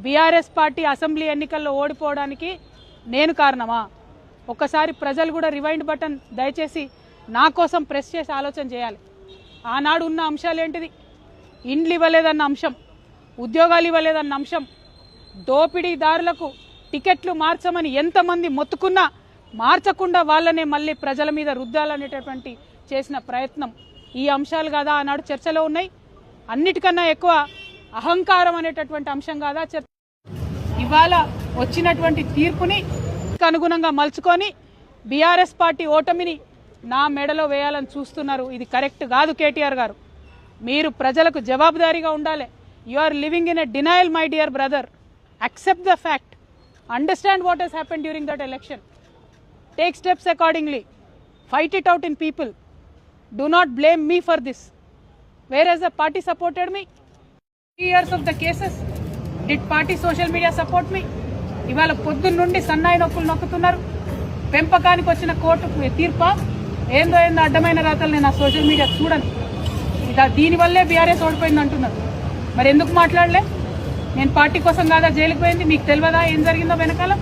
BRS party assembly ఎన్నికల్లో ఓడిపోవడానికి నేను కారణమా? ఒక్కసారి ప్రజలు కూడా రివైండ్ బటన్ దయచేసి నా కోసం ప్రెస్ చేసి ఆలోచన చేయాలి. ఆనాడు ఉన్న అంశాలు ఏంటిది? ఇండ్లు ఇవ్వలేదన్న అంశం, ఉద్యోగాలు ఇవ్వలేదన్న అంశం, దోపిడీదారులకు టికెట్లు మార్చమని ఎంతమంది మొత్తుకున్నా మార్చకుండా వాళ్ళనే మళ్ళీ ప్రజల మీద రుద్దాలనేటటువంటి చేసిన ప్రయత్నం, ఈ అంశాలు కాదా ఆనాడు చర్చలో ఉన్నాయి? అన్నిటికన్నా ఎక్కువ అహంకారం అనేటటువంటి అంశం కాదా చర్చ? ఇవాళ వచ్చినటువంటి తీర్పుని అనుగుణంగా మలుచుకొని బీఆర్ఎస్ పార్టీ ఓటమిని నా మెడలో వేయాలని చూస్తున్నారు. ఇది కరెక్ట్ కాదు. కేటీఆర్ గారు, మీరు ప్రజలకు జవాబుదారీగా ఉండాలి. You are living in a denial my dear brother. accept the fact, understand what has happened during that election, take steps accordingly, fight it out in people, do not blame me for this. Whereas the party supported me 3 years of the cases, did party social media support me? ఇవాళ పొద్దున్న నుండి సన్నాయి నొక్కులు నొక్కుతున్నారు. పెంపకానికి వచ్చిన court తీర్పా ఏందో అడ్డమైన రాతలు నేను ఆ సోషల్ మీడియా చూడను. దీనివల్లే బీఆర్ఎస్ ఓడిపోయింది అంటున్నారు. మరి ఎందుకు మాట్లాడలే? నేను పార్టీ కోసం కాదా జైలుకు పోయింది? మీకు తెలియదా ఏం జరిగిందో వెనకాల?